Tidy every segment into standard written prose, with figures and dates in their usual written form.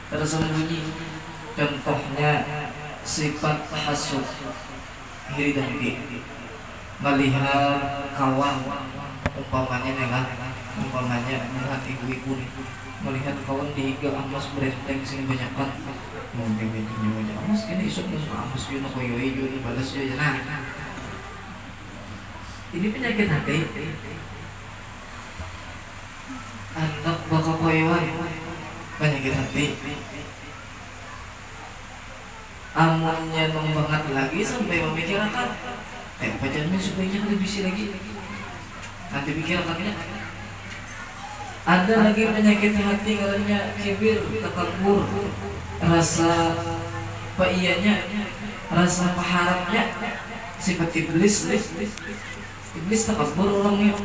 tersembunyi. Contohnya sifat hasud, iri dengki, melihat kawan, umpamanya melihat ibu-ibu nih, melihat kawan diiga amas berenteng sing banyakan, mungkin bajunya banyak amas kini isuk amas yun ako yoy balas yun. Nah, ini penyakit hati. Anak bakal koyoan penyakit hati. Amunnya membangat lagi sampai memikirkan pacarnya supaya lebih bisi lagi. Nanti pikirkannya. Ada lagi penyakit hati karena kibir, takabur, rasa paiyanya, rasa paharapnya, sifat iblis. Iblis takabur orangnya.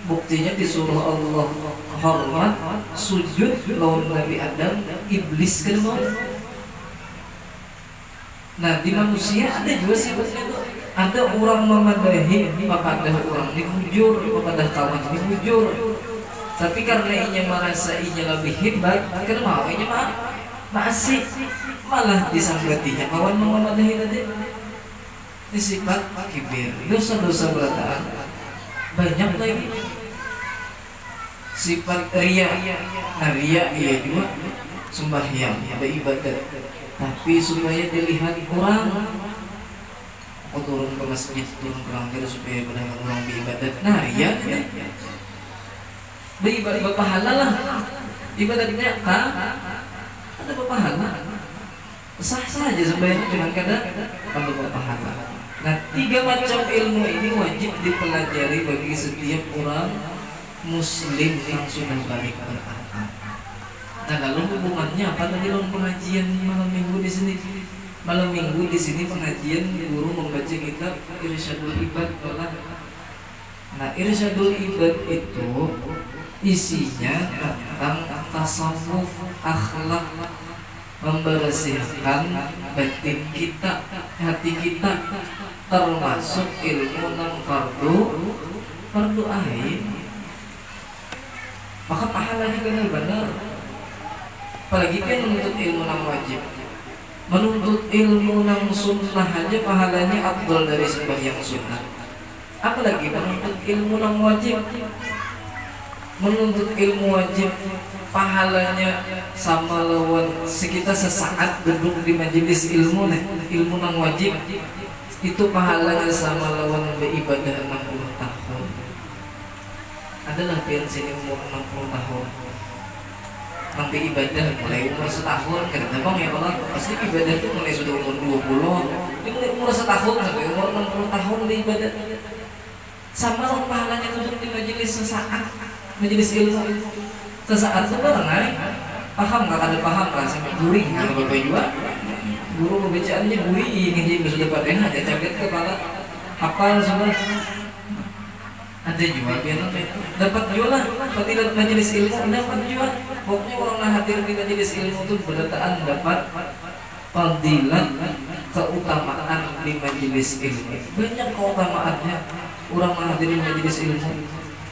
Buktinya disuruh Allah hormat sujud lawan Nabi Adam, iblis kan mau. Nah di manusia ada juga sifatnya tuh. Ada orang memadahi, maka ada orang dibujur, maka ada kawan dibujur. Tapi karena inya merasa inya lebih hebat, kan mau inya masih malah disanggatinya kawan memadahi tadi. Ini sifat kibir, dosa-dosa berataan banyak lagi. Sifat ria, nah ria iya juga sembahyang, ada ibadat, tapi supaya dilihat orang. Aku turun ke masjid, turun ke langgar supaya banyak orang beribadat. Nah ria kan, beribadat berpahala lah, ibadatnya kan ada berpahala, sah saja sebenarnya cuma kadang kalau berpahala. Nah 3 macam ilmu ini wajib dipelajari bagi setiap orang Muslim yang sudah balik berakal. Nah lalu hubungannya apa tadi dalam pengajian malam minggu di sini? Malam minggu di sini pengajian guru membaca kitab Irsyadul Ibad. Nah Irsyadul Ibad itu isinya tentang tasawuf, akhlak, membersihkan batin kita, hati kita, termasuk ilmu nang fardu ain. Maka pahalanya benar-benar. Apalagi kan menuntut ilmu nang wajib, menuntut ilmu nang sunnah aja pahalanya afdal dari sembahyang sunnah. Apalagi menuntut ilmu nang wajib. Menuntut ilmu wajib pahalanya sama lawan sekitar sesaat duduk di majelis ilmu nih, ilmu nang wajib itu pahalanya sama lawan beribadah 60 tahun. Adalah biar sini umur 60 tahun sampai ibadah mulai umur setahun. Karena bang ya Allah pasti ibadah itu mulai sudah umur 20, ini mulai umur setahun sampai umur 60 tahun di ibadah sama lawan pahalanya duduk di majelis sesaat, majelis ilmu sesaat itu barang paham nggak? Ada paham nggak sampai guring kalau bapak juga guru pembacaannya guring ini sudah pada aja caget kepala hafal semua. Ada juga biar dapat jualan fadilat majelis ilmu, dapat jual. Pokoknya orang hadir di majelis ilmu itu berdataan dapat fadilat, keutamaan di majelis ilmu. Banyak keutamaannya orang hadir di majelis ilmu.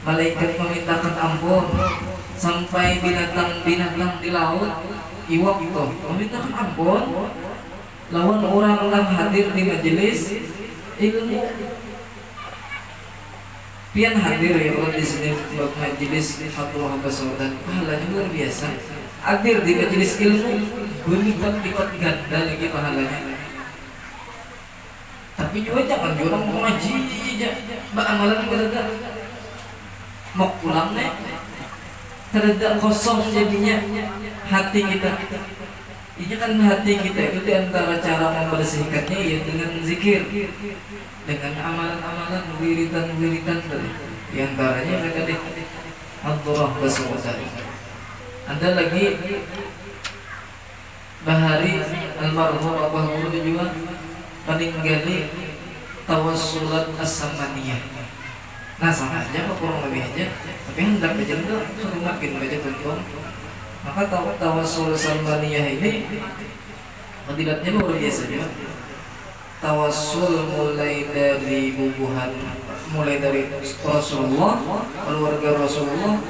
Malaikat memintakan ampun sampai binatang-binatang di laut iwak itu memintakan ampun lawan orang yang hadir di majelis ilmu. Pian hadir ya Allah di sini buat majelis Hadroh Basodan, pahalanya luar biasa. Hadir di majelis ilmu berlipat-lipat ganda lagi pahalanya. Tapi juga jangan orang mau ngaji aja, amalan kerja mau pulang nih, kerja kosong jadinya hati kita. Ini kan hati kita itu diantara cara membersihkannya ya dengan zikir, dengan amalan-amalan, wiritan tadi. Diantaranya mereka di Hadroh Basodan. Ada lagi Bahari almarhum Abah Guru juga meninggali tawassulat as-samaniyah. Nah sama aja kok kurang lebih aja, tapi hendak baca itu suruh makin baca tuntun. Maka tawassul samaniyah ini fadilatnya luar biasa juga. Tawassul mulai dari bubuhan, mulai dari Rasulullah, keluarga Rasulullah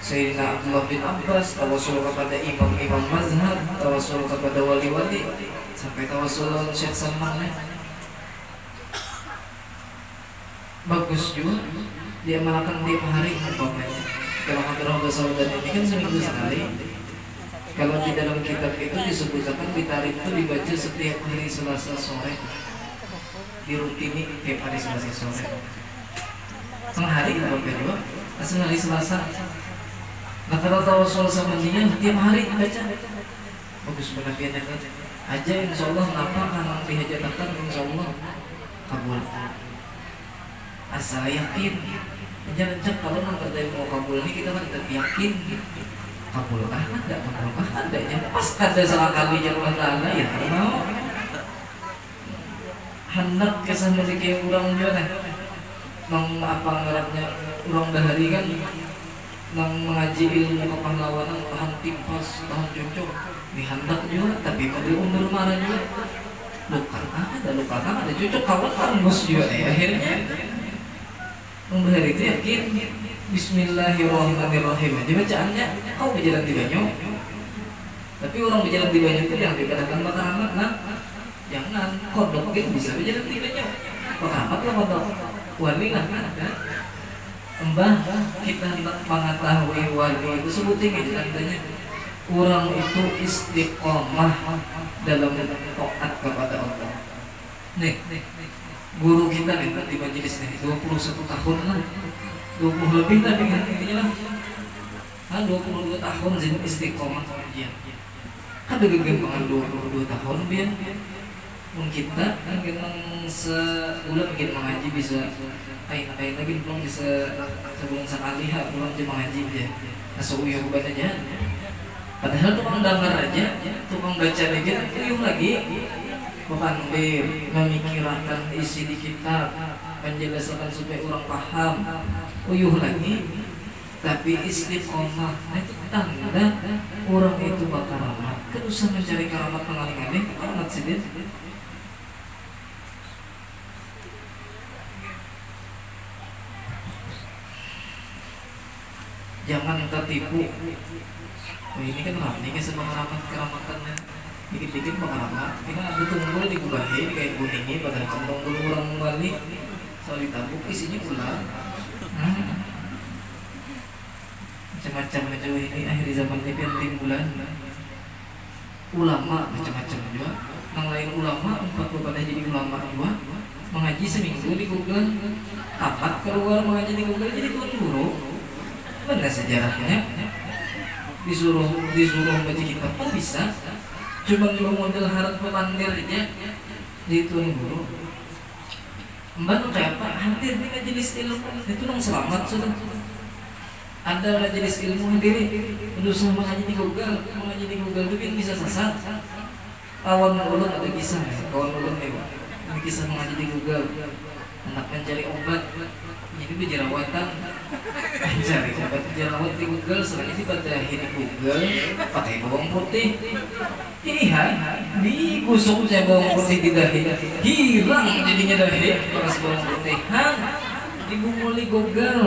Sayyidina Abdullah bin Abbas, tawasul kepada imam-imam mazhab, tawasul kepada wali-wali, sampai tawasul Syekh Salman. Bagus juga dia melakukan tiap hari umpamanya. Kalau hadrah Basaudan ini kan seminggu sekali. Kalau di dalam kitab itu disebutkan Bitarif itu dibaca setiap hari Selasa sore, dirutini tiap hari Selasa sore. Hari berapa dua? Asal hari Selasa. Nah kalau tawasul sama dia tiap hari baca. Bagus penampiannya kan. Aja insya Allah napa karena dihajatkan insya Allah kabul. Asal yakin. Jangan kalau nanti dari mau kabul ini kita kan tetap yakin. Kabul ada ya. Pas ada salah kali yang Allah ya mau. Hendak kisah memiliki orang juga nih. Nang apa ngarapnya orang dahari kan nang mengaji ilmu kepahlawanan tahan timpas tahan cocok dihendak juga tapi pada umur marah juga luka ada cocok kawan kamus juga akhirnya umur itu yakin Bismillahirrahmanirrahim aja bacaannya kau berjalan di banyu tapi orang berjalan di banyu itu yang dikatakan bakar amat nah jangan kodok itu bisa berjalan di banyu bakar amat lah kodok wali lah ada Mbah kita hendak mengetahui wali itu sebutin gitu tandanya orang itu istiqomah dalam taat kepada Allah. Nih guru kita nih di majelis nih 21 tahun lah 20 lebih tapi intinya lah 22 tahun jadi istiqomah dia kan ada gegembangan 22 tahun dia mungkin kita mungkin sebulan mungkin mengaji bisa kain lagi belum bisa sebulan sekali belum aja mengaji dia masuk uyuh aja padahal tukang dengar aja tukang baca aja uyuh lagi bukan memikirkan isi di kitab menjelaskan supaya orang paham uyuh lagi tapi istiqomah itu tanda orang itu bakal karamat kan usah mencari karamat pengaling-aling karamat sidin jangan tertipu. Ini kan ramai kan sama keramatannya. Dikit-dikit mengaramat. Ini ada tunggul dikubahi kayak kuningnya padahal tunggul orang balik. Soal ditabuk isinya ular. Macam-macam aja ini akhir zaman ini penting bulan. Ulama macam-macam juga. Yang lain ulama 40 pada jadi ulama juga. Mengaji seminggu di Google. Tamat keluar mengaji di Google jadi tuan guru. Benar sejarahnya disuruh baca kitab pun bisa cuma model harap pemandir aja di tuan guru mbak kayak apa hadir di majelis ilmu itu dong selamat sudah ada majelis ilmu sendiri berusaha mengaji di Google itu bisa sesat kawan ulun ada kisah kawan ulun ada kisah mengaji di Google anak mencari obat jadi berjerawatan mencari obat jerawat di Google selain itu pada akhirnya Google pakai bawang putih iya digusuknya bawang putih di dahi hilang jadinya dahi pas bawang putih dibunguli Google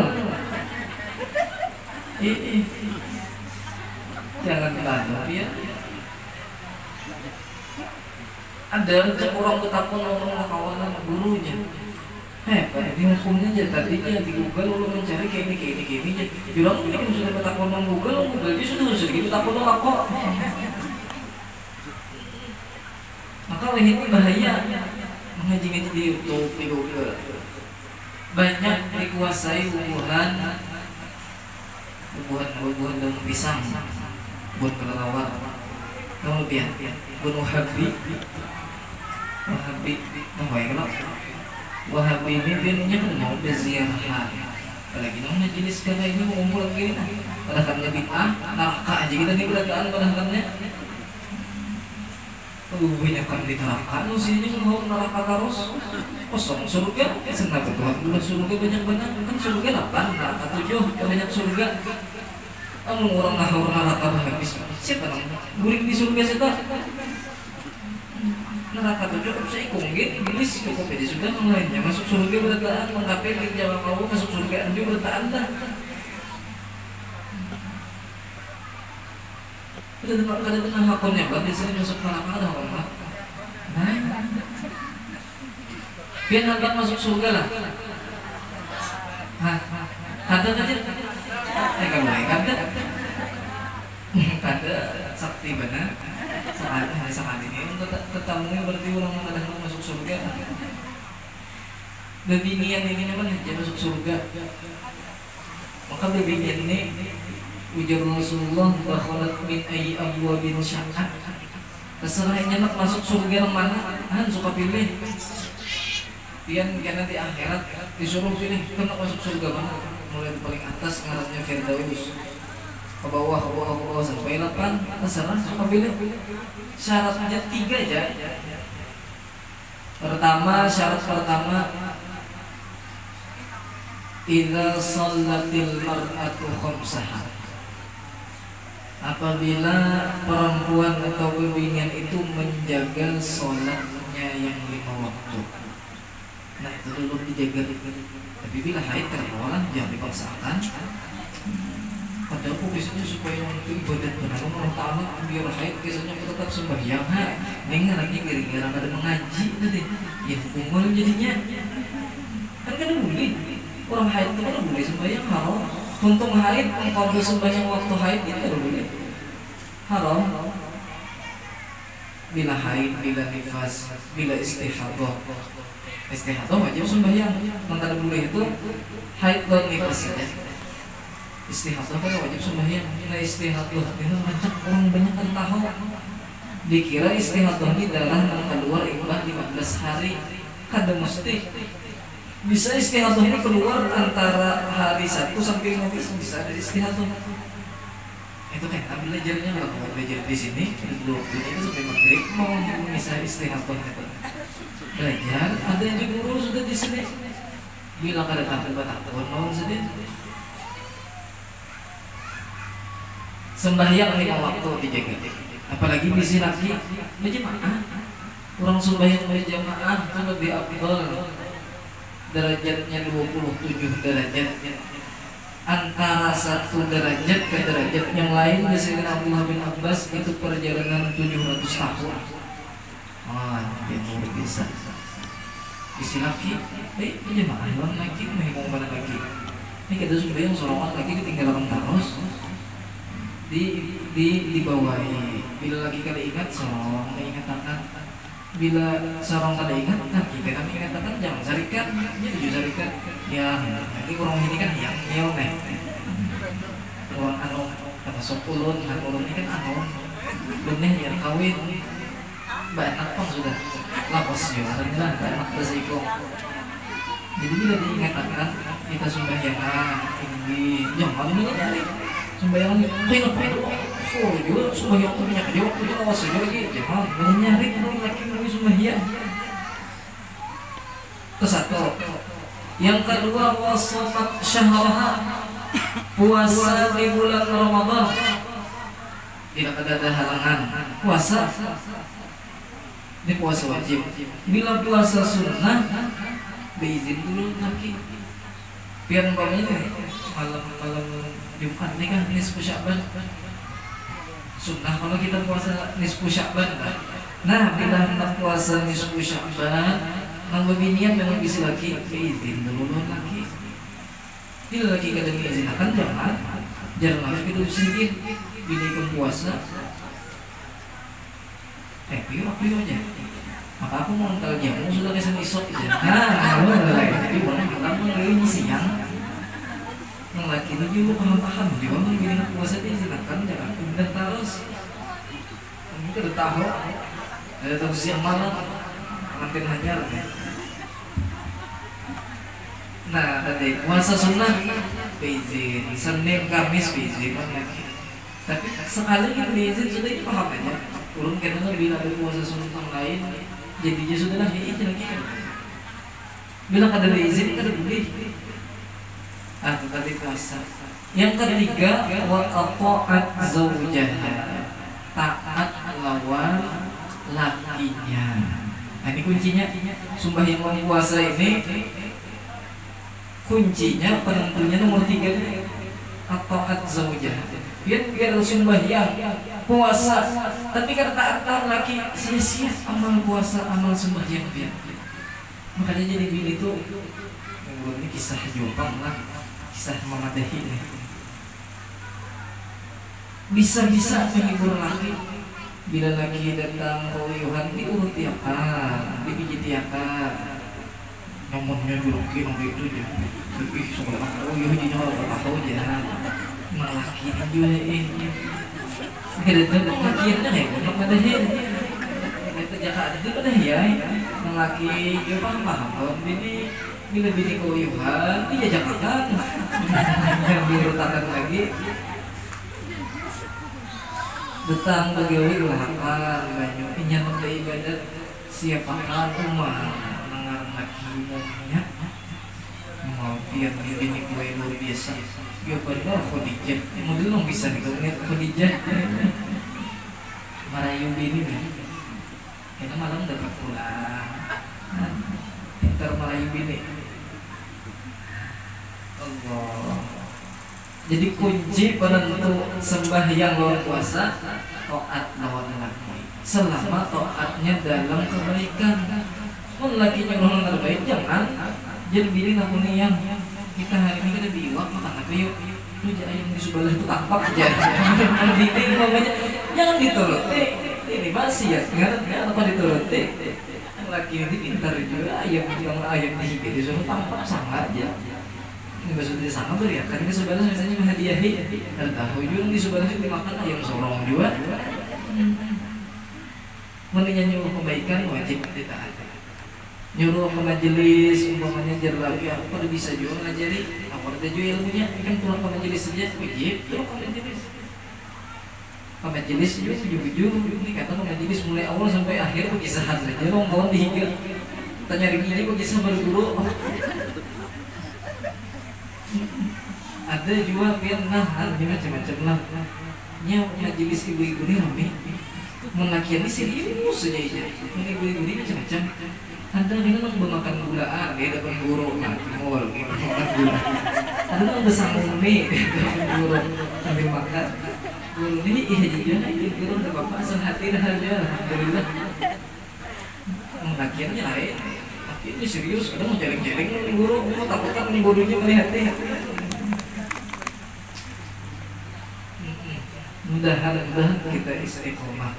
jangan tanam ya ada orang ketapun orang kawanan gurunya di hukumnya aja tadinya di Google lo mencari kayak ini aja bilang ini kan sudah bertakon sama Google dia sudah gitu takon sama kok maka ini bahaya mengaji-ngaji di YouTube di Google banyak dikuasai hubungan daun pisang buat kelelawar kamu lihat buat Wahabi Wahabi ini dia kan mau berziarah apalagi nang majelis karena ini mau ngumpul lagi padahalnya bid'ah neraka aja kita nih beradaan padahalnya banyak kan di neraka nusinya mau neraka terus kosong surga senang Tuhan bukan surga banyak kan surga 8 neraka 7 banyak surga orang neraka habis siapa nang guring di surga siapa neraka tujuh bisa ikungin iblis cukup aja sudah yang lainnya masuk surga bertahan mengkapai di Jawa kau masuk surga juga bertahan dah Ada dengan hakonnya kan di sini masuk neraka ada hakon kan? Nah, biar hendak masuk surga lah. Hah, ada aja. Kamu ada. Ada sakti benar. Saat ini tetamunya berarti orang kadang masuk surga. Bebinian ini apa nih masuk surga. Maka bebinian ini ujar Rasulullah bakhalat min ayyi abwabin syaqat. Terserahnya nak masuk surga yang mana? Suka pilih. Pian karena di akhirat disuruh pilih kena masuk surga mana? Mulai dari paling atas ngarannya Firdaus. Ke bawah sampai 8. Terserah suka pilih. Syaratnya 3 aja. Syarat pertama idza shallatil mar'atu khamsaha. Apabila perempuan atau bebinian itu menjaga sholatnya yang 5 waktu. Nah itu dulu dijaga. Tapi bila haid terlalu jangan dipaksakan. Padahal biasanya supaya untuk ibadat benar Allah Ta'ala biar haid biasanya tetap sembahyang. Ini lagi gara-gara ada mengaji nanti ya kumul jadinya. Kan boleh. Orang haid itu kan boleh sembahyang haram. Untung haid, kalau sembahyang waktu haid itu boleh haram. Bila haid, bila nifas, bila istihadah wajib sembahyang. Maka boleh itu haid dan nifas saja. Istihadah kan wajib sembahyang. Nah istihadah itu macam orang banyak kan tahu. Dikira istihadah ini darah yang keluar imbah 15 hari. Kada mesti. Bisa istihadah ini keluar antara hari 1 sampai 15 bisa ada istihadah. Itu kan belajarnya kalau belajar di sini dulu itu sampai maghrib mau bisa istihadah itu. Belajar ada yang guru sudah di sini. Bila kada tahu tahun mau sedih. Sembahyang 5 waktu dijaga. Apalagi bisi lagi berjamaah. Orang sembahyang berjamaah itu lebih afdal. Derajatnya 27 derajat. Antara satu derajat ke derajat yang lain di sini Abdullah bin Abbas itu perjalanan 700 tahun. Itu bisa. Isi lagi, jemaah orang lagi, mau pada lagi. Ini kita sembahyang sorongan lagi ketinggalan terus. Di bawahi. Bila lagi kada ingat sorong, ingatakan. Bila sorong kada ingat, kita kami ingatakan jangan sarikan, ini 7 sarikan. Ya, ini orang ini kan yang nyel nih. Orang anon, termasuk ulun ini kan anon. Benih yang kawin. Banyak pang sudah. Lapos ya, alhamdulillah banyak bersiko. Jadi bila diingatkan kita sembahyang ini, jangan nyari. Sembahyang itu juga sembahyang punya dia waktu itu awas aja lagi jangan nyari orang laki mau sembahyang. Kesatu. Yang kedua wasomat syahrah, puasa di bulan Ramadan. Tidak ada halangan puasa. Ini puasa wajib. Bila puasa sunnah beizin dulu laki. Biar umpamanya malam Jumat ini kan nisfu Sya'ban. Sunnah kalau kita puasa nisfu Sya'ban. Nah, bila hendak puasa nisfu Sya'ban, nang bebinian memang bisa lagi izin dulu lagi. Bila lagi kada izin akan jangan lagi kita sedikit bila ikut puasa. Piyo aja. Maka aku mau ntar jamu sudah kesan isot aja. Jadi boleh kita mau siang. Laki itu juga paham dia mau bikin puasa dia silakan jangan benar terus. Kita udah tahu ada tahu siang malam ngantin hajar. Nah tadi puasa sunnah beizin, Senin Kamis beizin lagi. Tapi sekali kita beizin sudah itu paham aja. Urun kita bila ada puasa sunnah lain jadinya sudah lah ini lagi. Bila kada beizin kada boleh. Tadi puasa. Yang ketiga wa ata'at zaujaha, taat lawan lakinya. Nah ini kuncinya. Sembahyang puasa ini kuncinya penentunya nomor 3. ataat zaujah. Biar sembahyang, puasa, tapi karena taat laki sia-sia amal puasa, amal sembahyang dia. Makanya jadi bini itu, ini kisah Jepang lah, kisah memadahi nih. Bisa-bisa menghibur laki. Bila laki datang ke uyuhan, diurut tiakan, dipijit tiakan. Namunnya jurukin itu aja. Ih, sebenarnya uyuh jadi orang tahu aja. Malaki juga ini. Ada lakiannya kayak gue memadahi. Itu jahat itu memadahi ya. Laki dia paham. Kalau bini bila bini ke uyuhan, dia jajakan. Yang dirutakan lagi. Datang pegawai lahan banyak inyam dari ibadat siapakan umat mengarang hakimunya mau biar ini kue luar biasa ya benar Khadijah model dong bisa nih kalau ngeliat Khadijah marayu bini nih karena malam dapat pulang pintar marayu bini Allah. Jadi kunci penentu sembahyang lawan puasa taat lawan laki. Selama taatnya dalam kebaikan. Mun laki nyuruh terbaik jangan. Jadi bilih namun yang kita hari ini kita biwak makan apa yuk. Lu ayam di sebelah itu tampak aja. Didik ngomongnya jangan dituruti. Ini masih ya ngerti apa dituruti. Yang laki ini pintar juga ayam dihiga disuruh tampak sama aja. Ini maksudnya sama tuh ya, karena sebenarnya misalnya menghadiahi dan tahu juga di sebenarnya dimakan ayam sorong juga. Mendingnya nyuruh kebaikan wajib ditaati. Nyuruh ke majelis, umpamanya jar lagi apa udah bisa juga ngajari. Apa ada juga ilmunya, kan pulang ke majelis saja wajib terus ke majelis. Ke majelis juga ujung-ujung ini kata ke majelis mulai awal sampai akhir berkisahan aja. Long kawan dihingga tanya ini berkisah baru dulu. Ada juga yang nahan macam-macam lah. Nya majelis ibu-ibu ini rame. Menakian ini serius saja aja. Ibu-ibu ini macam-macam. Ada yang memakan gulaan, dia dapat buruk mati mall, makan gula. Ada yang bersanggung nih, dapat buruk sambil makan. Buruk ini iya juga, ini buruk dapat apa? Sehati dah aja, alhamdulillah. Menakiannya lain. Ini serius, kadang mau jaring-jaring buruk, takutkan bodohnya melihatnya. Mudah-mudahan kita istiqomah.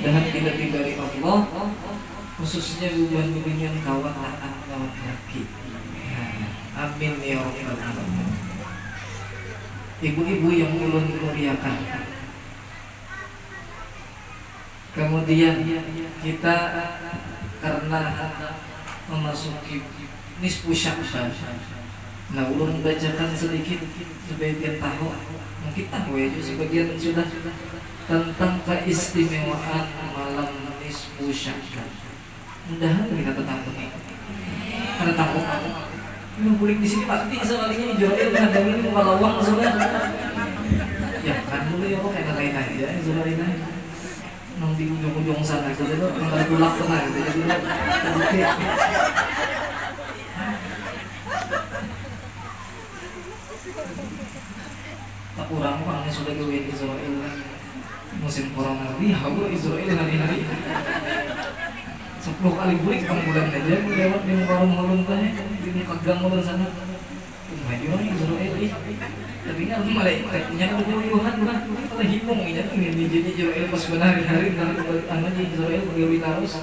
Mudah kita diberi Allah, khususnya hubungan kawan taat lawan laki. Amin ya rabbal alamin. Ibu-ibu yang ulun muliakan. Kemudian kita karena memasuki nisfu Sya'ban. Nah, ulun bacakan sedikit sebagian tahu. Mungkin tahu ya, sebagian sudah tentang keistimewaan malam nisfu Sya'ban. Mudahan kita tentang ini. Karena tahu ini boleh di sini pasti soalnya Israel ada ini malawang sudah. Ya kan dulu ya kok kayak lain-lain ya Israel ini. Nang di ujung-ujung sana itu tuh nang tulak tengah gitu jadi oke. Tak kurang orangnya sudah gawin Israel musim corona ini hawa Israel hari-hari 10 kali bulik ketemu bulan aja lewat di muka rumah tanya di muka gang mulun sana maju orang Israel tapi kan malaikatnya ada puluhan lah kalau himung ini jadi Israel pas benar hari-hari anu di Israel pegawai terus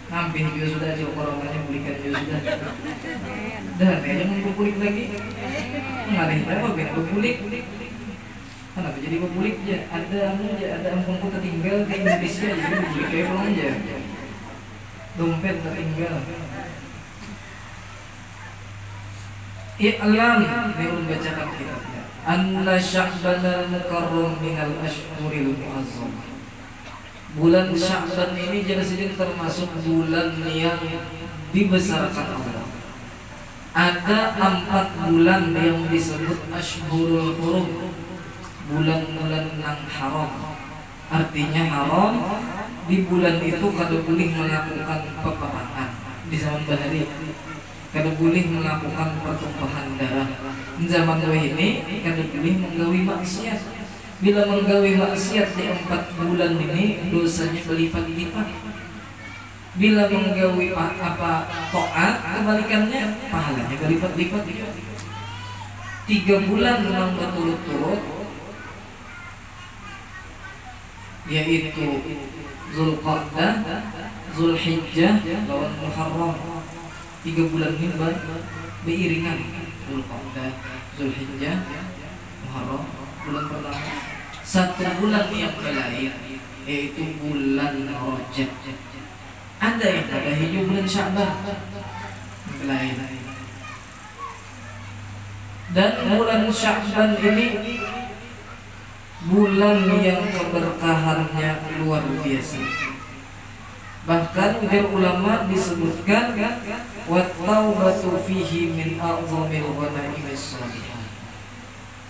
hampir juga sudah jauh coronanya bulikan juga sudah dan kayaknya mau bulik lagi nggak ada berapa beda bulik kenapa jadi bulik aja ada ampun ku tertinggal di Indonesia jadi bulik kayak belum aja dompet tertinggal i'lam ini bacakan kitabnya anna Sya'ban al-mukarram minal ashhuril mu'azzam. Bulan Sya'ban ini jelas-jelas termasuk bulan yang dibesarkan Allah. Ada 4 bulan yang disebut Ashhurul Hurum, bulan-bulan yang haram. Artinya haram di bulan itu kada boleh melakukan peperangan di zaman bahari. kada boleh melakukan pertumpahan darah. Zaman ini kada boleh menggawi maksiat. Bila menggawi maksiat di 4 bulan ini dosanya berlipat-lipat. Bila menggawi taat kebalikannya pahalanya berlipat-lipat. 3 bulan memang berturut-turut, yaitu Zulqa'dah, Zulhijjah lawan Muharram. 3 bulan ini beriringan, Zulqa'dah, Zulhijjah, Muharram, bulan pertama. 1 bulan yang lain yaitu bulan Rajab. Ada yang pada hijau bulan Sya'ban lain. Dan bulan Sya'ban ini bulan yang keberkahannya luar biasa. Bahkan ujar ulama disebutkan wa taubatu fihi min a'zamil ghana'imis salihah.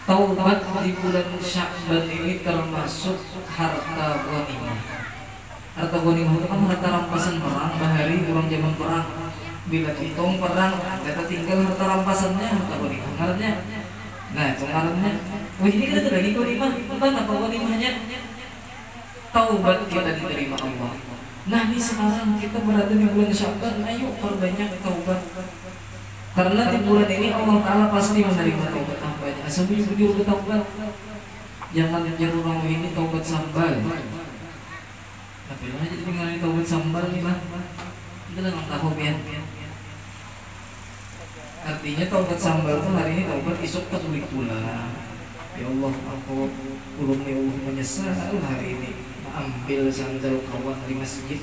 Taubat di bulan Sya'ban ini termasuk harta ghanimah. Harta ghanimah itu kan harta rampasan perang, bahari orang zaman perang. Bila hitung perang, kita tinggal harta rampasannya, harta ghanimah. Ngarannya. Nah, itu ngarannya. Oh, jadi kita lagi ghanimah. Apa ghanimahnya? Taubat kita diterima Allah. Nah, ini sekarang kita berada di bulan Sya'ban, ayo perbanyak taubat. Karena di bulan ini Allah Ta'ala pasti menerima taubat hambanya. Asal bujur taubat. Jangan orang ini taubat sambal. Tapi lah jadi mengalami taubat sambal nih lah. Kita nggak tahu biar. Artinya taubat sambal itu hari ini taubat, esok tak balik pulang. Ya Allah, aku belum ya Allah menyesal hari ini ambil sandal kawan di masjid.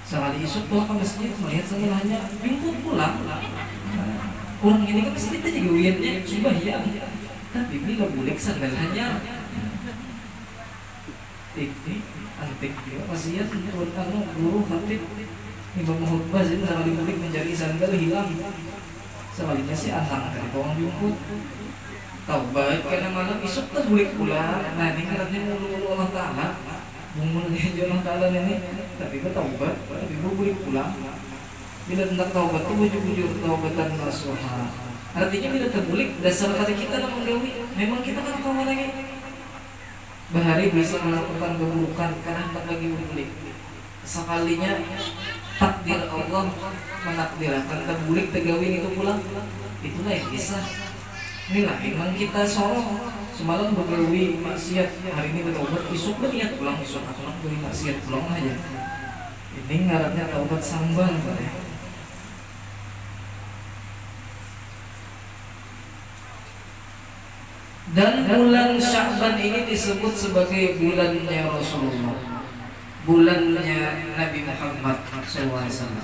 Sekali esok tuh ke masjid melihat sandalnya jemput pulang. Orang ini kan masjid aja gawiannya sembahyang. Tapi bila boleh sandalnya ini antik dia kasihan guru khatib imam khutbah jadi sekali boleh mencari sandal hilang. Sekalinya si anak dari bawang jemput. Taubat karena malam esok tuh boleh pulang. Nah ini katanya mulu Allah Ta'ala mengulangnya Allah Ta'ala ini. Tapi gue taubat, tapi gue boleh pulang. Bila tentang taubat itu bujur-bujur taubatan nasuha. Artinya bila terbulik dasar kata kita nak menggawi. Memang kita kan kawan lagi bahari bisa melakukan keburukan karena tak lagi berbulik. Sekalinya takdir Allah menakdirkan terbulik tergawi itu pulang. Itulah yang bisa. Inilah memang kita sorong semalam bergawi maksiat, hari ini bertaubat, esok berniat pulang, esok aku nak bergawi maksiat pulang aja. Ini ngarannya taubat sambal pada. Dan bulan Sya'ban ini disebut sebagai bulannya Rasulullah, bulannya Nabi Muhammad SAW.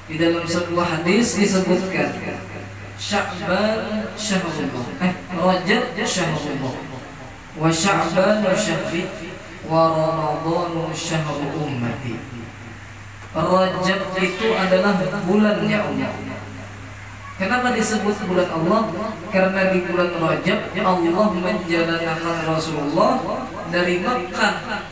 Di dalam sebuah hadis disebutkan Sya'ban syahrullah, Rajab syahrullah, wa Sya'ban syahri, wa Ramadan syahru ummati. Rajab itu adalah bulannya Allah. Kenapa disebut bulan Allah? Karena di bulan Rajab Allah menjalankan Rasulullah dari Makkah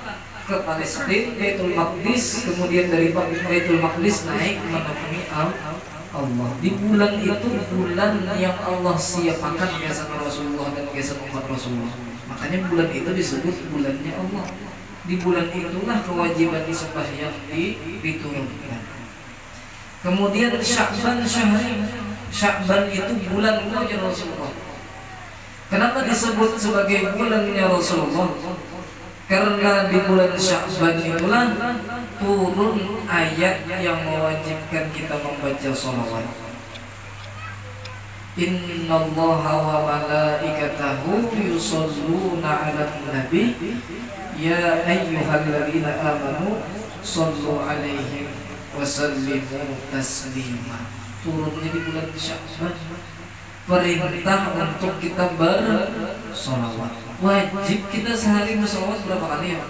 ke Palestina, Baitul Maqdis, kemudian dari Baitul Maqdis naik menemui Allah. Di bulan itu bulan yang Allah siapkan kesan Rasulullah dan kesan umat Rasulullah. Makanya bulan itu disebut bulannya Allah. Di bulan itulah kewajiban sembahyang diturunkan. Kemudian Sya'ban syahri. Sya'ban itu bulan wajib Rasulullah. Kenapa disebut sebagai bulannya Rasulullah? Karena di bulan Sya'ban itulah turun ayat yang mewajibkan kita membaca sholawat. Innallaha wa malaikatahu yusholluna 'alan nabi ya ayyuhalladzina amanu shollu 'alaihi wa sallimu taslima. Turunnya di bulan Sya'ban. Perintah untuk kita bersolawat. Wajib kita sehari bersolawat berapa kali ya?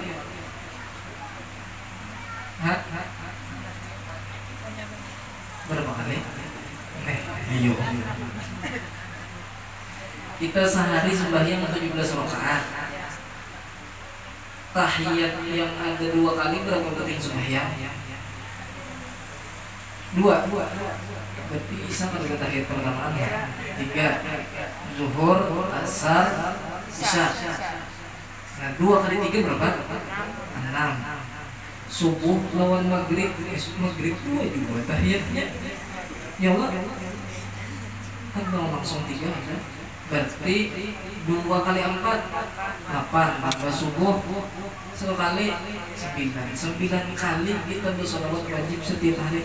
Berapa kali? Ayo. Kita sehari sembahyang 17 rakaat. Tahiyat yang ada 2 kali berapa penting sembahyang? Dua. Berarti Isya kan kita tahiyat pertama ya. 3 zuhur, asar, Isya. Nah 2 kali 3 berapa? 6. Subuh lawan maghrib, maghrib 2 juga tahiyatnya. Ya Allah, kan kalau langsung 3 aja. Berarti 2 kali 4 8 tambah subuh sekali 9 kali kita bersolawat wajib setiap hari.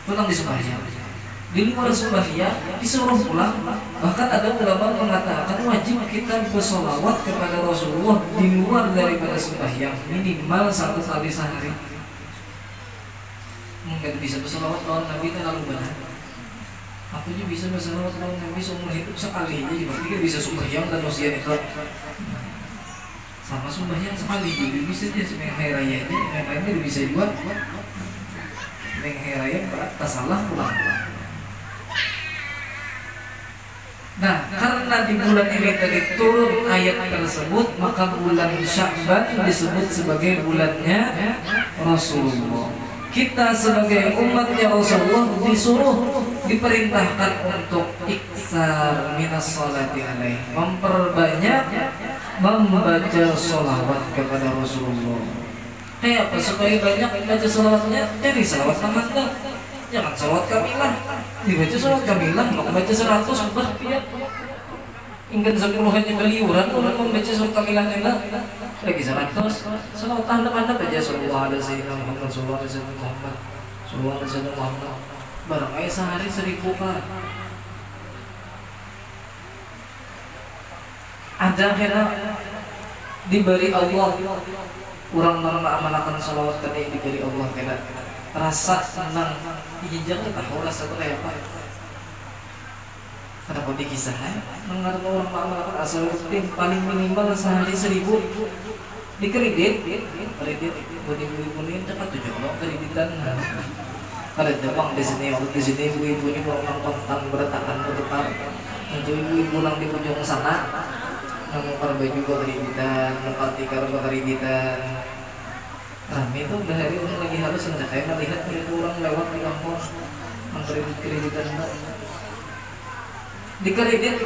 Pulang di sembahyang, di luar sembahyang disuruh pulang. Bahkan ada ulama mengatakan wajib kita bersolawat kepada Rasulullah di luar daripada sembahyang minimal 1 kali sehari. Mungkin bisa bersolawat lawan Nabi terlalu banyak. Aku juga bisa bersolawat lawan Nabi seumur hidup sekali aja. Berarti bisa sembahyang dan usia itu sama sembahyang sekali jadi bisa aja sembahyang hari raya aja. Yang lainnya bisa juga. Sembahyang hari raya tak salah pulang. Nah, karena di bulan ini tadi turun ayat tersebut, maka bulan Sya'ban disebut sebagai bulannya Rasulullah. Kita sebagai umatnya Rasulullah diperintahkan untuk iksar minas sholati alaih, memperbanyak membaca sholawat kepada Rasulullah. Kayak apa? Supaya banyak membaca sholawatnya, cari sholawat Muhammad. Jangan sholawat kamilah, dibaca sholawat kamilah, mau baca 100 ubah dia. Ingin 10 hanya beliuran, orang membaca sholawat kamilahnya lah. Lagi 100, sholawat handap-handap aja. Sallallahu alaihi wasallam Muhammad, sallallahu alaihi wasallam Muhammad, sallallahu alaihi wasallam Muhammad. Barang aja sehari 1000 kali. Ada kira diberi Allah, orang mengamalkan sholawat tadi diberi Allah kira rasa senang, jangan tahu rasa itu kayak apa. Kenapa dikisahkan? Mengenai orang mengamalkan asal rutin paling minimal sehari 1000 dikredit, kredit ibu-ibu ini cepat 7 kalau kreditan. Kalau Jepang di sini ibu-ibu ini kalau nonton bertahan berdepan, untuk ibu-ibu yang di ujung sana, nongkrong baju kreditan, nongkrong tikar kreditan. Kami itu udah hari ini lagi harus saya melihat itu orang lewat di kampung kreditan di kredit.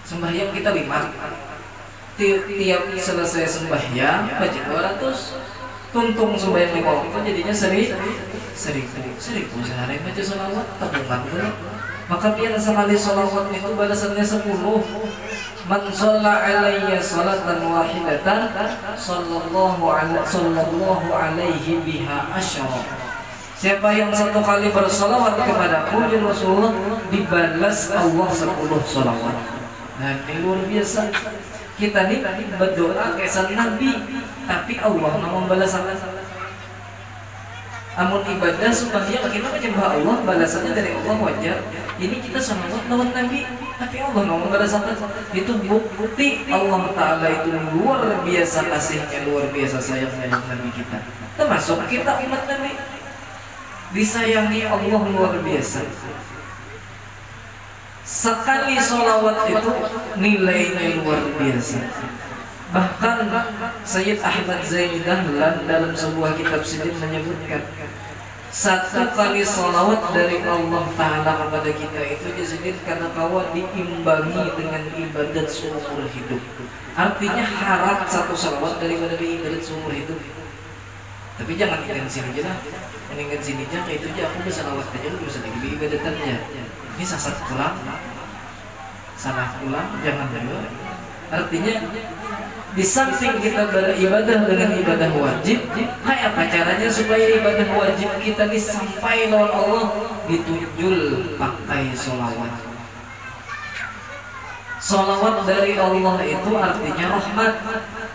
Sembahyang kita 5, tiap selesai sembahyang baca 200, tuntung sembahyang 5 itu jadinya 1000 sehari baca sholawat tabungan dulu. Maka biar sekali sholawat itu balasannya 10. Man shalla alayya salatan wahidatan sallallahu alaihi biha asyara. Siapa yang 1 kali bersalawat kepadaku ya Rasulullah, dibalas Allah 10 salawat. Nah ini luar biasa. Kita nih berdoa kesan Nabi, tapi Allah membalas. Amun ibadah sembahyang kita menyembah Allah, balasannya dari Allah wajar. Ini kita salawat lawan Nabi, tapi Allah mau membalaskan. Itu bukti Allah Ta'ala itu luar biasa kasihnya, luar biasa sayangnya dengan Nabi kita. Termasuk kita umat Nabi, disayangi Allah luar biasa. Sekali sholawat itu nilainya luar biasa. Bahkan Sayyid Ahmad Zaini Dahlan dalam sebuah kitab sidin menyebutkan 1 kali sholawat dari Allah Ta'ala kepada kita itu disebut karena kawan diimbangi dengan ibadat seumur hidup. Artinya harap 1 sholawat daripada ibadat seumur hidup. Tapi jangan ingat sini aja lah, ingat sini aja kayak itu aja aku bisa sholawat aja lu bisa lagi ibadatannya. Ini sasat pulang, salah pulang, jangan juga. Artinya di samping kita beribadah dengan ibadah wajib, kayak apa caranya supaya ibadah wajib kita disampai oleh Allah? Ditujul pakai sholawat. Sholawat dari Allah itu artinya rahmat.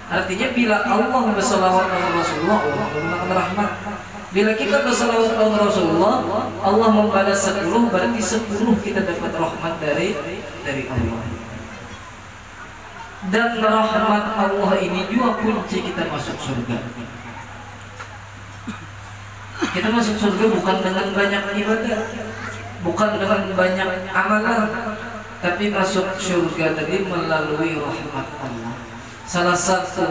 Artinya bila Allah bersolawat kepada Rasulullah, Allah memberikan rahmat. Bila kita bersolawat kepada Rasulullah, Allah membalas 10, berarti 10 kita dapat rahmat dari Allah. Dan rahmat Allah ini juga kunci kita masuk surga. Kita masuk surga bukan dengan banyak ibadah, bukan dengan banyak amalan, tapi masuk surga tadi melalui rahmat Allah. Salah satu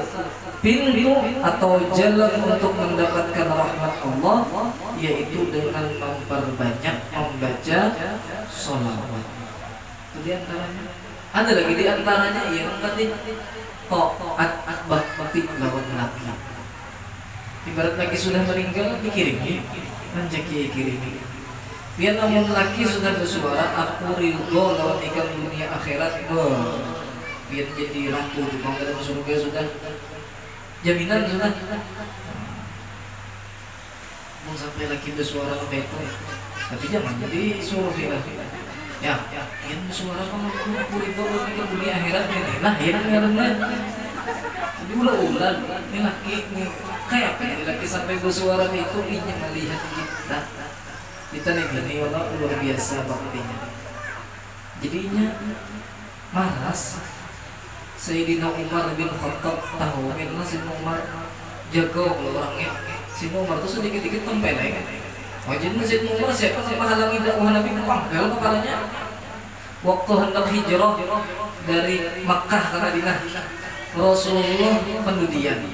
pintu atau jalan untuk mendapatkan rahmat Allah yaitu dengan memperbanyak membaca sholawat. Itu di antaranya. Ada lagi di antaranya yang tadi taat bakti lawan laki. Ibarat laki sudah meninggal dikirimi, menjaki kirimi. Biar namun laki sudah bersuara, aku ridho lawan ikan dunia akhirat. Biar jadi ratu di dalam surga sudah jaminan sudah. Mau sampai laki bersuara betul, tapi jangan jadi suruh dia. Ya, yang bersuara aku ridho lawan ikan dunia akhirat ini. Nah, yang jadi ulah-ulah ini laki ini kayak apa ya laki sampai bersuara itu ingin melihat kita nih gini Allah luar biasa baktinya. Jadinya malas Sayyidina Umar bin Khattab tahu karena Sayyidina Umar jago orangnya. Sayyidina Umar tuh sedikit-sedikit tempeleng. Wajibnya Sayyidina Umar siapa yang menghalangi dakwah Nabi kepanggal kepalanya waktu hendak hijrah dari Makkah ke Madinah. Rasulullah pendudian,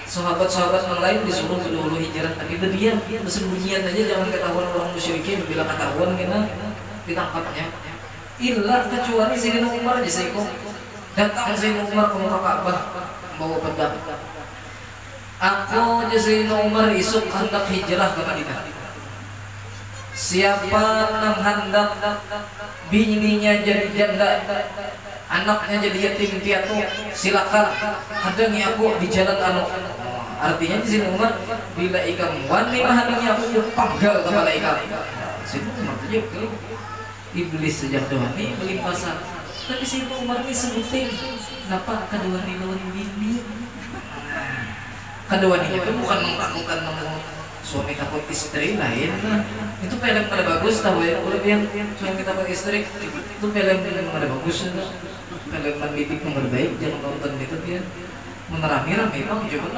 sahabat-sahabat yang lain disuruh dulu hijrah, tapi berdiam, bersembunyian aja, jangan ketahuan orang musyrikin. Bila ketahuan kena ditangkapnya. Illa kecuali Sayyidina Umar aja seiko datang Sayyidina Umar ke muka Ka'bah bawa pedang. Aku aja Sayyidina Umar isuk hendak hijrah ke Madinah. Siapa yang hendak bininya jadi janda, anaknya jadi yatim piatu, silakan hadangi aku di jalan anu. Artinya di sini Umar bila ikam wani hadangi aku panggal kepala ikam. Sini Umar juga iblis sejak doani beli pasar. Tapi sini Umar ini sebutin kenapa kedua ini lawan bini. Kedua ini itu bukan melakukan suami takut istri lain. Itu film pada bagus tahu ya. Kalau yang suami takut istri itu film pada bagus. Kalau mendidik yang berbaik jangan nonton itu dia menerami-rami bang jangan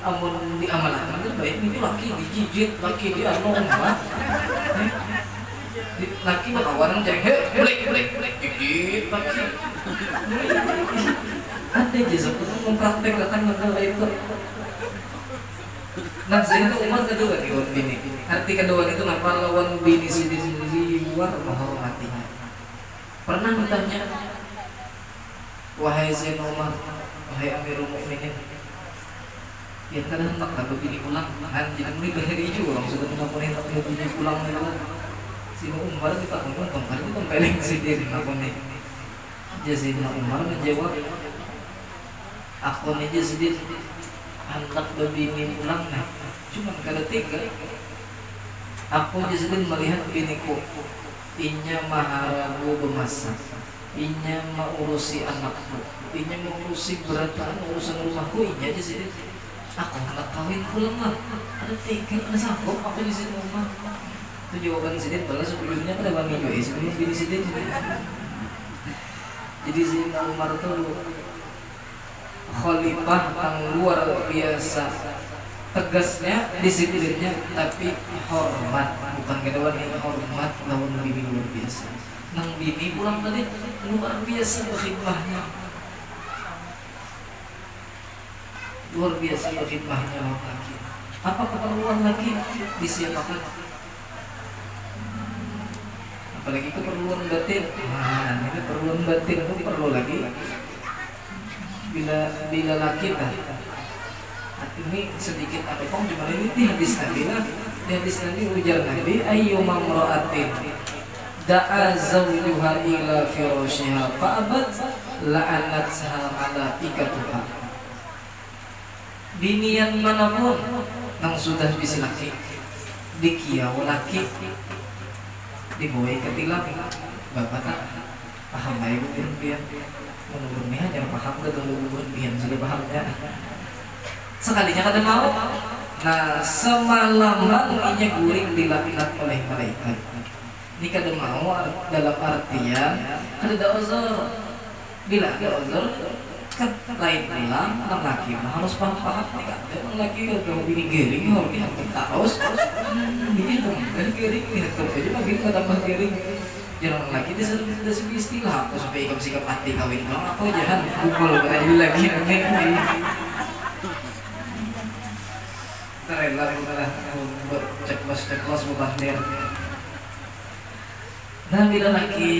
namun di amal-amal terbaik itu laki dijijit laki di anu mah laki bakawan cari balik gigit laki ada aja sebetulnya mempraktekkan hal itu. Nah sehingga Umar kedua nih lawan bini. Arti kedua itu apa lawan bini sendiri di luar menghormatinya. Pernah bertanya, wahai Sayyidina Umar, wahai Amirul Mukminin, ya kadang tak ada bini pulang, kan jadi mulai bahari juga orang sudah mengapain tak ada bini pulang itu. Sayyidina Umar kita ngomong kemarin itu tempeleng sendiri ngapain. Jadi Sayyidina Umar menjawab, aku aja sedih, hendak berbini pulang nah, cuma kada tiga. Aku aja sedih melihat biniku, inya maharabu bermasak. Inya mengurusi anakku, inya mengurusi berataan urusan rumahku, inya aja sini. Aku hendak kawin pulang lah. Ada tiga, ada sanggup aku di sini rumah. Itu jawaban Sidin balas sebelumnya pada Bang Ijo sebelum bini Sidin. Jadi Sayyidina Umar itu khalifah yang luar biasa. Tegasnya, disiplinnya, tapi hormat. Bukan kedua nih, hormat lawan bini luar biasa. Nang bini pulang tadi luar biasa berkhidmahnya, luar biasa berkhidmahnya laki. Apa keperluan laki disiapkan, apalagi keperluan batin. Nah ini keperluan batin itu perlu lagi bila laki kan. Ini sedikit apa pun cuma ini di hadis Nabi lah, di hadis Nabi ujar Nabi ayyuma imra'atin da'a zawjuha ila firashiha fa'abat la'anatha malaikatuha. Binian manapun yang sudah bisa laki dikiau laki dibawa ke tilang bapak tak paham baik biar menurutnya hanya paham ke dulu biar sudah pahamnya sekalinya kada mau. Nah semalaman inya guring dilaknat oleh malaikat. Ini kada mau dalam artian kada ada uzur. Bila ada uzur kan lain bilang orang laki harus paham-paham nih kan. Orang laki kalau bini gering harus dihantar terus. Bini dong gering dihantar aja makin tambah gering. Jangan orang laki dia sudah istilah aku supaya kamu sikap hati kawin dong aku jangan pukul aja lagi nanti. Rela cek mas ceplos bukandir. Nah bila laki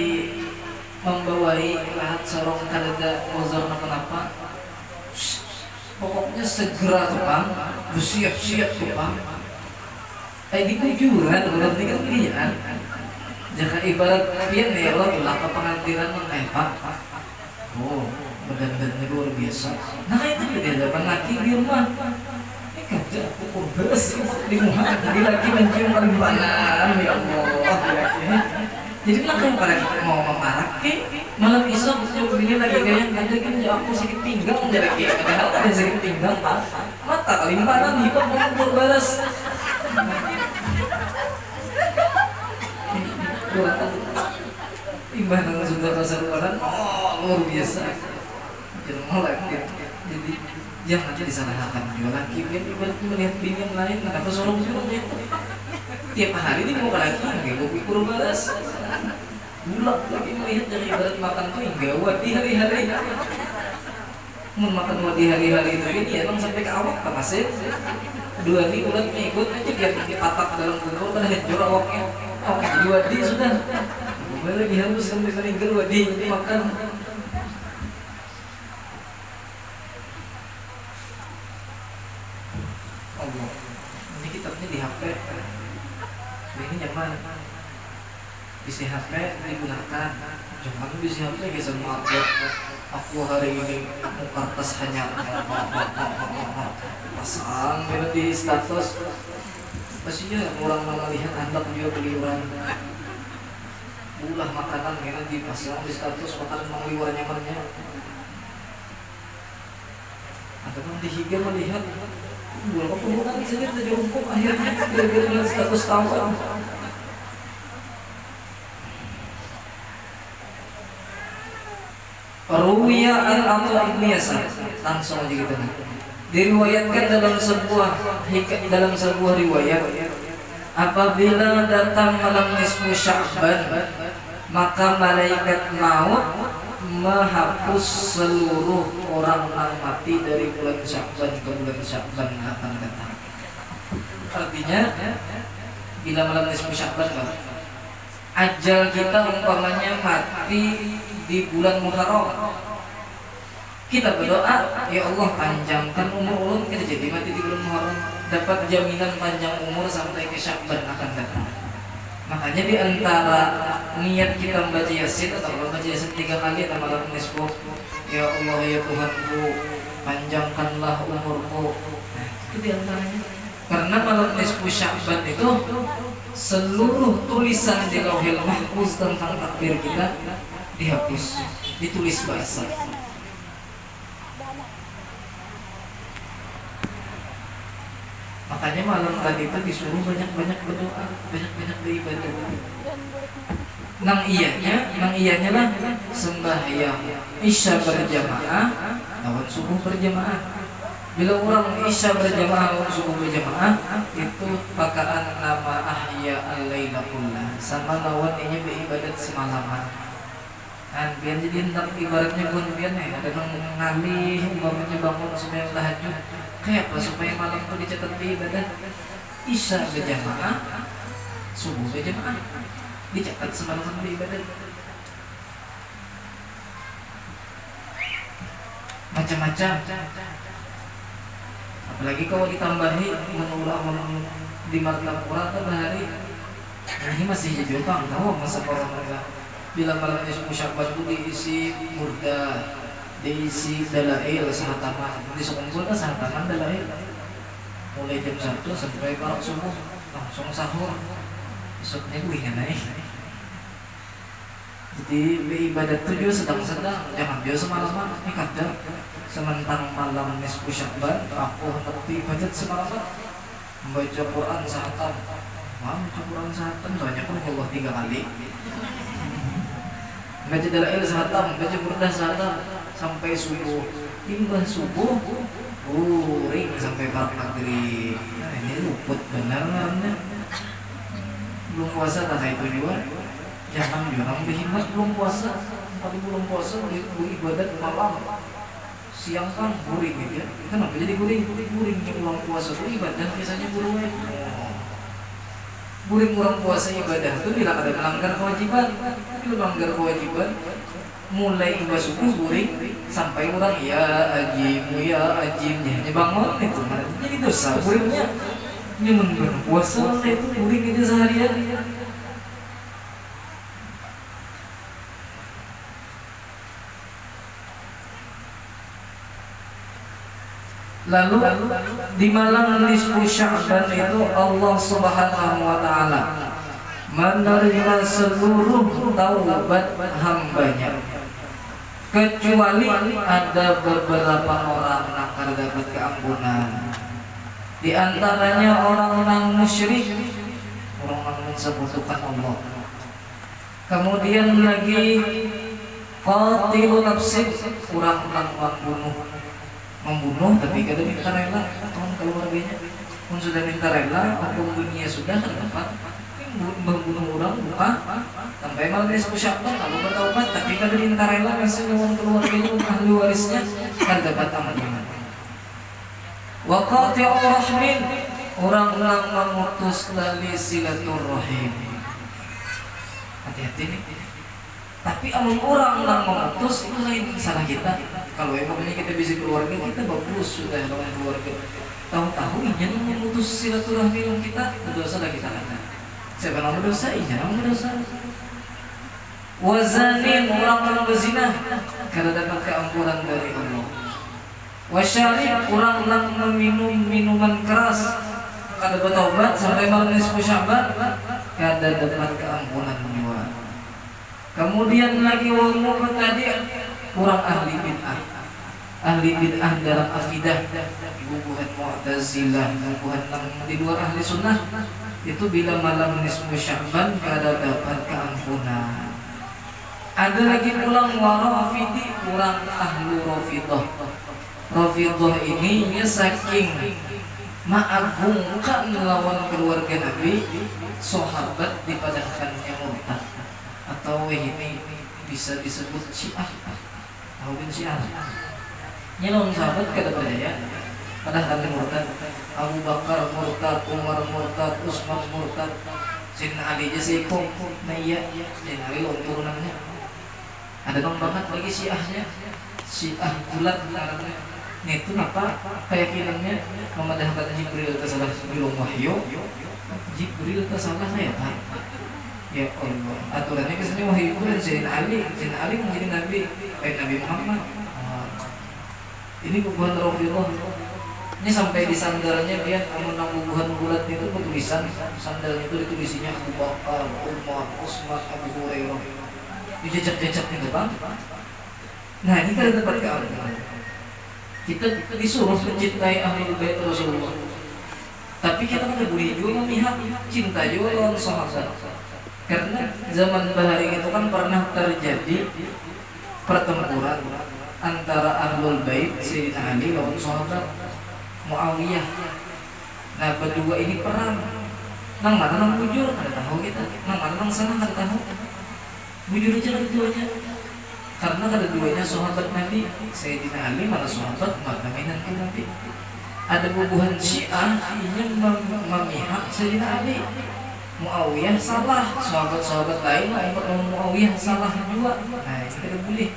membawai lahat sorong kalada mozor kenapa? Pokoknya segera tuh Bang, bersiap-siap tuh Bang. Di kujuran berarti kan dia. Jika ibarat dia nih Allah tuh laka pengantinan Pak. Oh, badan-badannya luar biasa. Nah itu dia depan laki di rumah. Kerja aku beres di rumah. Jadi laki mencium paling panas ya Allah. Jadi kenapa yang pada kita mau memarah malam isok begini lagi kayak nanti kan aku sakit pinggang jadi kayak padahal ada sakit pinggang Pak. Mata kalimpanan hidup mau beres. Ibadah sudah rasa luaran, luar biasa. Jadi jangan disalahkan juga laki biar ibarat melihat bini yang lain. Kenapa sorong-sorongnya? Tiap hari ini mau lagi nggak gue pikir balas. Bulak lagi melihat dari ibarat makan tuh nggak wadi hari-hari. Mau makan wadi hari-hari itu ini emang sampai ke awak apa sih? Dua nih ulat ngikut aja biar dipatak dalam kubur kan hancur awaknya. Awak jadi wadi sudah. Gue lagi harus sampai meninggal wadi jadi makan. Allah. Ini kitabnya di HP. Ini nyaman. Isi HP digunakan. Jangan isi HP kayak sama aku hari ini muka kertas hanya pasang di status. Pastinya orang melihat Anda juga keliuran. Ulah makanan yang dipasang di status makanan mengliwar nyamannya. Ataupun dihiga melihat bulan kepungan saja terjadi hukum akhirnya gara-gara status tawar. Ruwiya al-Atha bin Yasar langsung aja gitu. Diriwayatkan dalam sebuah riwayat apabila datang malam nisfu Sya'ban maka malaikat maut menghapus seluruh orang yang mati dari bulan Sya'ban ke bulan Sya'ban akan datang. Artinya bila malam nisfu Sya'ban ajal kita umpamanya mati di bulan Muharram, kita berdoa ya Allah panjangkan umur ulun kita jadi mati di bulan Muharram, dapat jaminan panjang umur sampai ke Sya'ban akan datang. Makanya di antara niat kita membaca Yasin atau membaca Yasin 3 kali atau malam nisfu, ya Allah ya Tuhanku panjangkanlah umurku. Nah, itu di antaranya. Karena malam nisfu Sya'ban itu seluruh tulisan di Lauhil Mahfuz tentang takdir kita dihapus, ditulis basah. Makanya malam tadi itu disuruh banyak-banyak berdoa, banyak-banyak beribadah. Nang iyanya lah sembahyang Isya berjamaah, lawan subuh berjamaah. Bila orang Isya berjamaah, lawan subuh berjamaah, itu pakaan nama ahya al-laila kullah, sama lawan ini beribadat semalaman. Dan biar jadi hendak ibaratnya pun biar nih ada yang ngalih umpamanya bangun sembahyang tahajud kayak apa supaya malam itu dicatat beribadah. Isya berjamaah, subuh berjamaah, dicatat semalaman beribadah. Macam-macam. Apalagi kalau ditambahi mengulang di martab Quran kan hari ini masih jadi bang tahu masa orang bila malam nisfu Sya'ban itu diisi murda, diisi dalail sahataman, disukumpulkan sahataman dalail mulai jam 1 sampai baru subuh langsung sahur besoknya gue naik. Jadi beribadat itu juga sedang-sedang, jangan biasa semalaman. Ini kadang sementang malam nisfu Sya'ban aku hendak beribadat semalaman membaca Quran sahatam. Membaca Quran sahatam soalnya pun Allah 3 kali. Baca dalail sahatam, baca burdah sahatam sampai subuh. Timbah subuh, ring sampai maghrib. Nah, ini luput benar namanya. Belum puasa tak itu juga. Jangan orang berkhidmat belum puasa. Kalau belum puasa ibadat malam. Siang kan guring gitu ya. Kenapa jadi guring? Guring yang belum puasa itu ibadah biasanya guring. Kuring orang puasa ibadah itu bila ada melanggar kewajiban. Bila melanggar kewajiban, mulai ibadah subuh kuring sampai orang ya ajimnya bangun itu jadi dosa kuringnya. Nyaman puasa itu kuring itu seharian. Lalu di malam nisfu Sya'ban itu Allah Subhanahu wa taala menerima seluruh taubat hambanya, kecuali ada beberapa orang yang terdapat keampunan. Di antaranya orang-orang musyrik, orang-orang mensekutukan Allah. Kemudian lagi qatilun nafsin, orang-orang membunuh tapi kada minta rela kawan keluarganya pun sudah minta rela hukum dunia sudah terdapat membunuh orang bukan sampai malam nisfu Sya'ban lalu bertaubat tapi kada minta rela masih kawan keluarganya ahli warisnya terdapat aman. Wa qati'ur rahmin, orang yang memutus tali silaturahim. Hati-hati nih. Tapi amun orang yang memutus itu lain salah kita. Kalau emangnya kita bisa keluarga kita bagus sudah dengan keluarga. Tahu-tahu ingin memutus silaturahmi kita berdosa lagi tangannya. Siapa yang berdosa? Yang berdosa. Wazanin, orang yang berzina karena dapat keampunan dari Allah. Wasyarib, orang yang meminum minuman keras kada bertaubat sampai malam nisfu Sya'ban kada dapat keampunan jiwa. Kemudian lagi wong tadi orang ahli bid'ah dalam akidah, bukan Mu'tazilah, bukan di luar ahli sunnah itu bila malam nisfu Sya'ban kada dapat keampunan. Ada lagi pulang warafidi, orang ahlu rafidah. Rafidah ini ya saking mengagungkan lawan keluarga Nabi, sahabat dipadahkannya murtad. Atau ini bisa disebut Syiah. Tahu bin Syiah? Nyelon sahabat kada percaya padahal murtad. Abu Bakar murtad, Umar murtad, Utsman murtad, Sayyidina Ali aja seiko. Nah iya, Sayyidina Ali lo turunannya. Ada dong banget lagi Syiahnya. Syiah bulat namanya. Nah itu apa keyakinannya memadahkan Jibril tersalah sebelum wahyu. Jibril tersalah ya Pak. Ya Allah, aturannya kesannya wahyu itu dan Sayyidina Ali menjadi Nabi Nabi Muhammad. Ini bubuhan Rafidah. Ini sampai di sandalnya dia menang bubuhan bulat itu tulisan sandalnya itu ditulisannya Abu Bakar, Umar, Utsman, Abu Hurairah. Dijejak-jejak itu Bang. Nah ini kan dapat keampunan. Kita disuruh mencintai ahlul bait Rasulullah. Tapi kita kan boleh juga memihak cinta juga lawan sahabat. Karena zaman bahari itu kan pernah terjadi pertempuran antara ahlul bait Sayyidina Ali lawan sahabat Muawiyah. Nah berdua ini perang. Nang mana nang bujur kada tahu kita. Nang mana nang sana kada tahu. Bujur aja keduanya. Karena keduanya sahabat Nabi. Sayyidina Ali mana sahabat mana minantu Nabi. Ada bubuhan Syiah ingin memihak Sayyidina Ali. Muawiyah salah, sahabat-sahabat lain Muawiyah salah juga. Nah itu tidak boleh.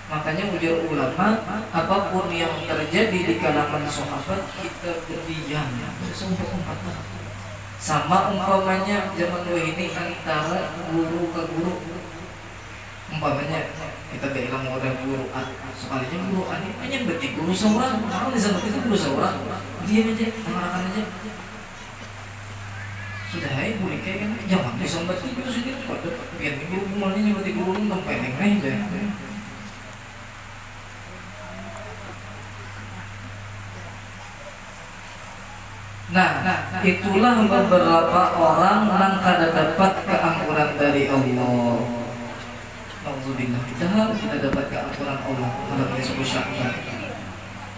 Makanya ujar ulama, apapun yang terjadi di kalangan sahabat kita berdiam. Sama umpamanya zaman ini antara guru ke guru. Umpamanya kita bilang ada guru A, sekalinya guru A ini hanya berarti guru seorang. Kalau di zaman itu guru seorang, diam aja, mengarahkan aja. Sudah hai boleh kayak kan jangan disambat itu sendiri pada biar guru kumanya berarti guru lu peneng aja. Nah, itulah beberapa orang yang kada dapat keampunan dari Allah. Alhamdulillah kita dapat keampunan Allah dalam Sya'ban.